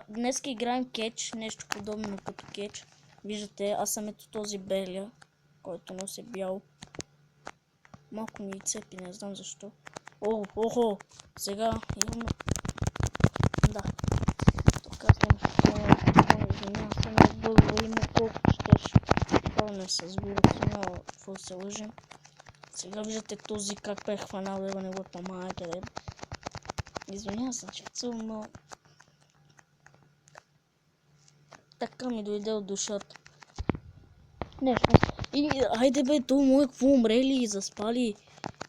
Днеска играем кетч, нещо подобно като кетч. Виждате, аз съм ето този белия, който носи бяло. Малко ми цепи, не знам защо. Охо, сега имаме... Да. Така извинявам се, не бъгва има колко щеш. Това не с вируси, но какво се лъжим. Сега виждате този как бе хванал да не го помага къде. Извинявам се, че но... Така ми дойде от душата. Нещо. И айде бе, то мое какво умрели и заспали.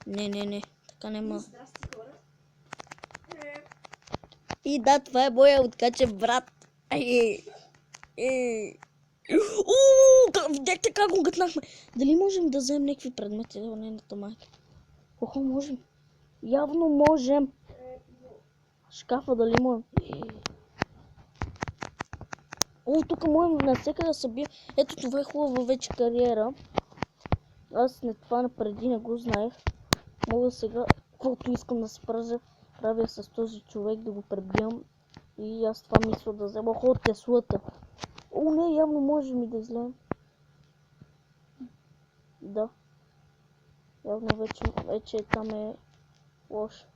Не, така нема. И да, това е моя откачен брат. Видяхте как го гътнахме. Дали можем да вземем някакви предмети? Да, не на майка. Охо, можем. Явно можем. Шкафа дали можем. Тук можем навсякъде да събия. Ето това е хубава вече кариера. Аз не това напреди не го знаех. Мога сега, каквото искам да се правя с този човек, да го пребивам. И аз това мисля да взема. Охо, Теслата. Не, явно можем и да излеем. Да. Явно вече там е лошо.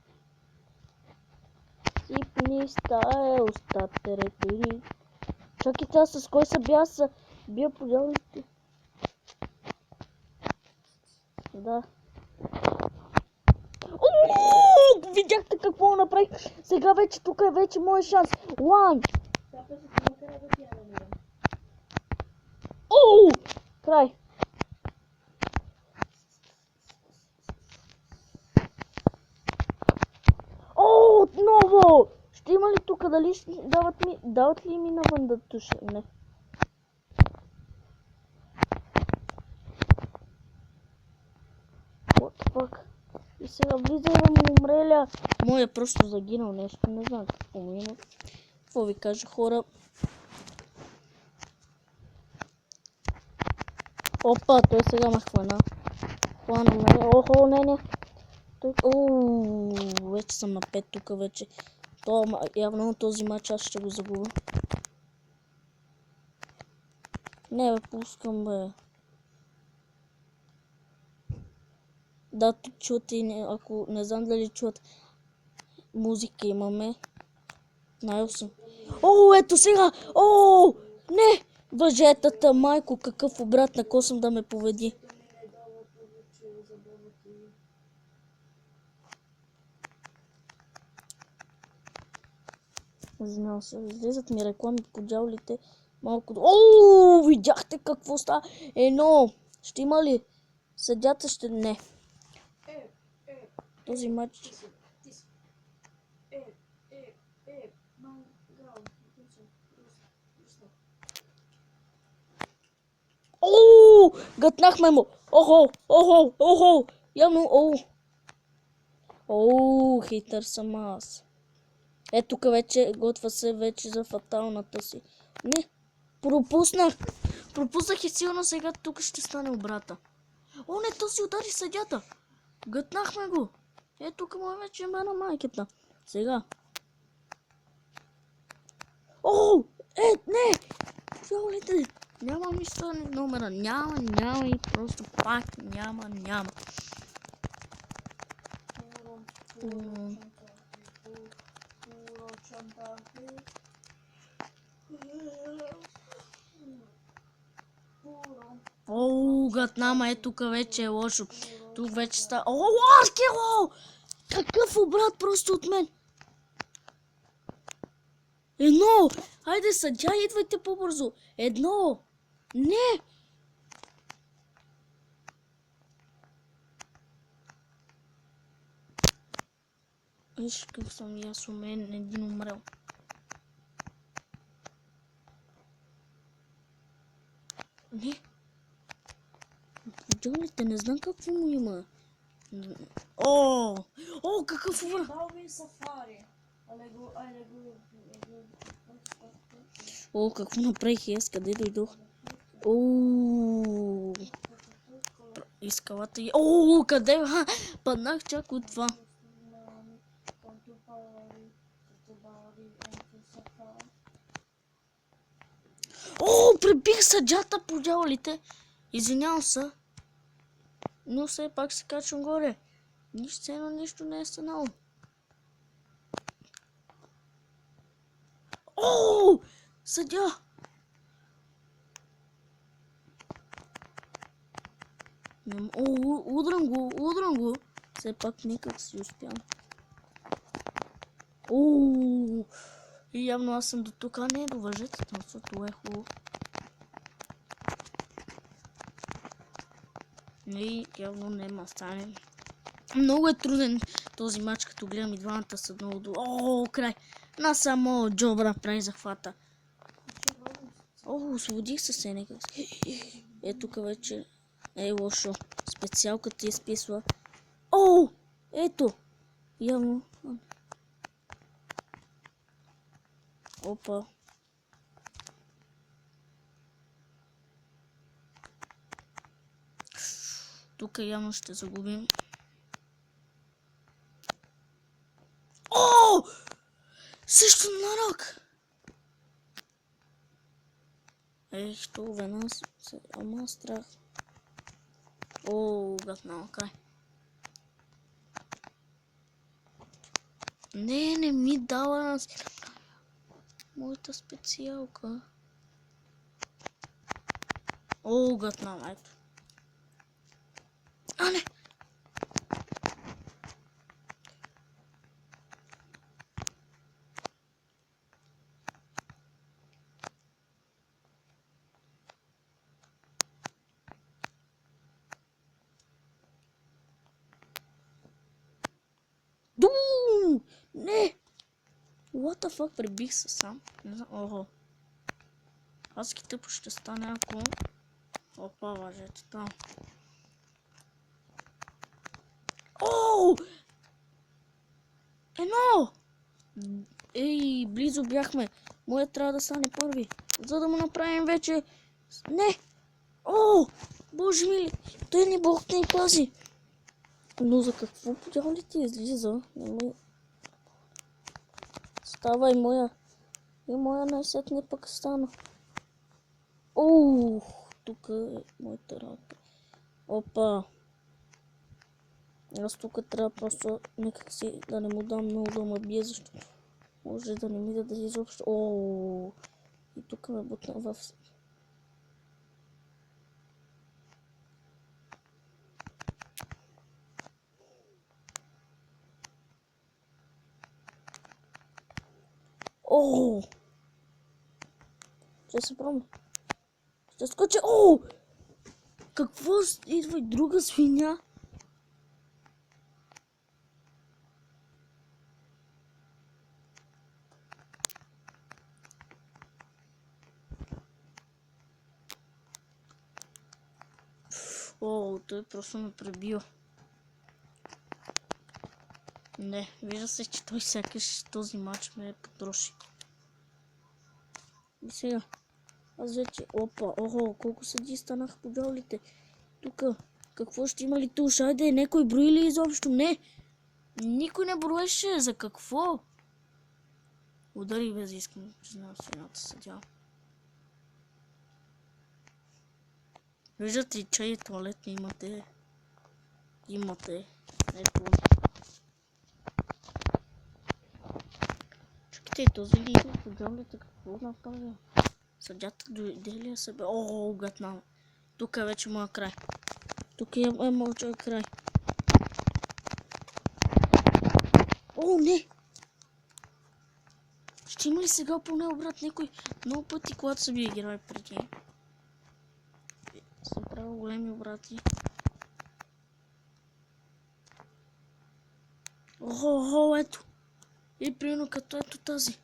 Сипни стайл, статеретери. Чакайте, аз с кой са бия подялите? Да. Видяхте какво направих. Сега вече тук е вече мой шанс. One. Край. Отново! Ще има ли тук, дали дават ли ми навън да туша? Не. What the fuck? И сега влизам умреля. Моя просто загинал нещо, не знам какво му има. Какво ви кажа, хора? Опа, той сега ме хвана. Охо, не. Вече съм на 5 тук вече. Явно този матч аз ще го загубя. Не бе, пускам бе. Да, тук чувате, ако не знам дали чуват музика имаме. Наел съм. Ето сега! Не! Въжетата, майко, какъв обрат на косъм да ме поведи. Знал се, излизат ми реклами по дяволите. Малко... Видяхте какво става? Ще има ли? Съдята ще... Не. Този матч... Гътнахме му! Охо! Явно, хитър съм аз. Тук вече готва се вече за фаталната си. Не, пропуснах и силно сега тук ще стане обрата. Не, то си удари съдята. Гътнахме го. Тук му вече е на майката. Сега. Не! Фиолите! Няма ми стане номера. Няма и просто пак няма. Гътнама, тук вече е лошо. Тук вече става... Аркело! Какъв обрат просто от мен! Хайде, съдя, идвайте по-бързо! Не! Виж какъв съм и аз умен, един умрел. Не! Подявалите, не знам какво му има. Какъв обрат! Какво направих и аз, къде дойдох? Изкалата и... къде? Паднах чак от това. пребих съдята по дяволите. Извинявам се. Но все пак се качвам горе. Нищо не е станало. О! Съдя! Удрям го. Все пак никак си успявам. И явно аз съм до тук, а не до въжетата, защото е хубаво. И явно няма стане. Много е труден този матч, като гледам и двамата са много до... край! На само Джобра прави захвата. Освободих се някак. Тук вече е лошо. Специалката изписва. Ето! Явно. Опа. Тук явно ще загубим. Също нарок! Това нас се ама страх. Гаднал край. Не ми дава нас моята специалка. Гаднал, ето. Не! Не! What the fuck, пребих се сам. Не знам. Адски тъпо ще стане, ако... Опа, въжете там. Едно! Близо бяхме. Моя трябва да стане първи. За да му направим вече... Не! Боже мили! Той ни бог не пази. Но за какво подява ли ти излиза? Става и моя. И моя най-сетне пък стана. Тук е моята работа. Опа. Аз тук трябва просто някак си да не му дам много да ме бие, защото може да не ми даде изобщо. И тук ме бутна в... Ще се пробвам. Ще скоча. Какво? Идва и друга свиня. Той просто ме пребил. Не, вижда се, че той сякаш този матч ме потроши. И сега, аз вече... колко съди станаха по джавлите. Тук, какво ще има ли туш? Айде, някой брои ли изобщо? Не! Никой не броеше, за какво? Удари без искам, признавам с едната съдя. Виждате, чай и туалет не имате. Имате. Ето. Чакайте, този ли идва по джавлите, какво направя? Съдята дойде ли я себе? Гаднал. Тук е вече моя край. Тук е моят край. Не! Ще има ли сега поне обрат някой? Много пъти, когато са били герои преди. Съм правил големи обрати. Ето. И примерно като ето тази.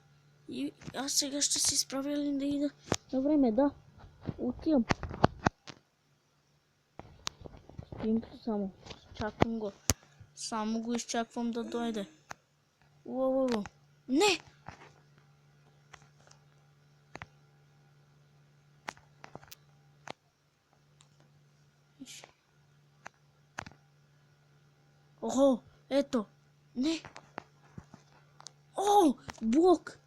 И аз сега ще си справя ли да ида на време, да. Отивам. Стоим само. Чакам го. Само го изчаквам да дойде. Не! Ето. Не! Блок!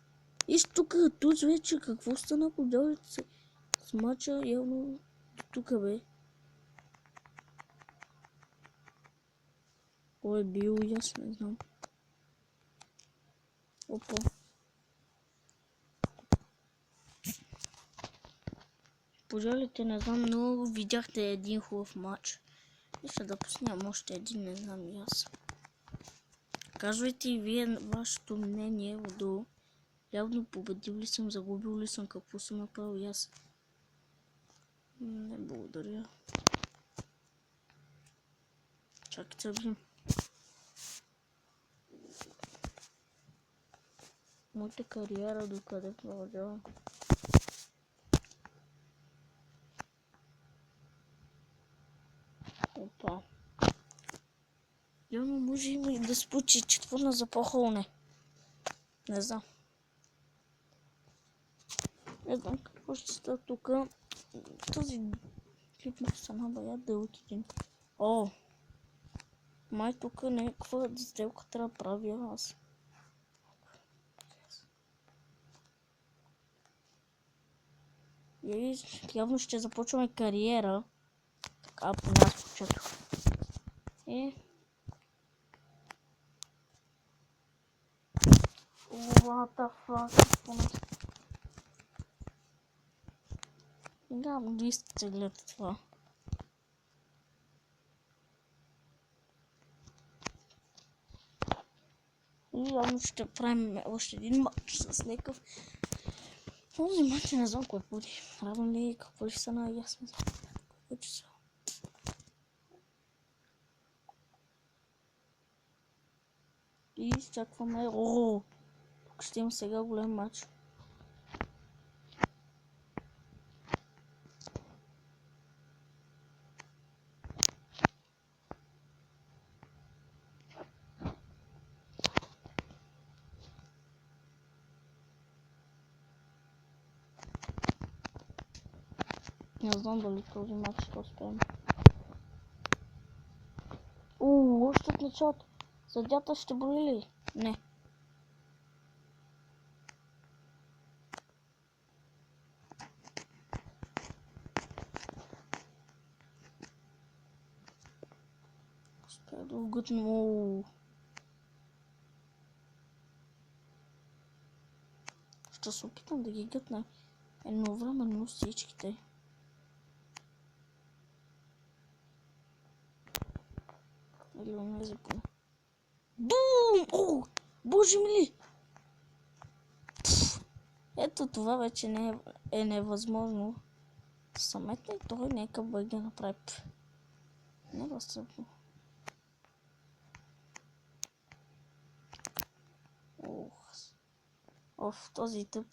Виж тук, тук вече какво стана по дължите се? с мача явно тук бе. Кой е бил и аз не знам. Опа. Пожалуйте, не знам, но видяхте един хубав матч. Ще да пуснем още един, не знам и аз. Казвайте и вие вашето мнение отдолу. Явно победил ли съм, загубил ли съм, какво съм направил и аз. Не благодаря. Чакайте да видим. Моята кариера докъде продължава. Опа. Явно може и да се получи четвърна за по-холне. Не знам. Не знам какво ще става тук. Този клип му стана бая дълъг един. О! Май тук някаква сделка трябва да правя аз. И явно ще започваме кариера. Така, поне аз почетох. What the fuck? Нямам да изцелят това. И явно ще правим още един матч с някакъв. Този матч не знам кой буде. Равно ли какво ли са на ясно. Какво че са. И изчакваме. О! Тук ще има сега голям матч. Не знам дали този матч ще успеем. Още от началото. Съдята ще боли ли? Не. Успея да угътна. Ще се опитам да ги гътна едновременно всичките. Или онези поне. Бум! О! Боже мили! Ето това вече не е невъзможно. Самете и той нека бъде да направи. Не възсъпно. Ох, този тъп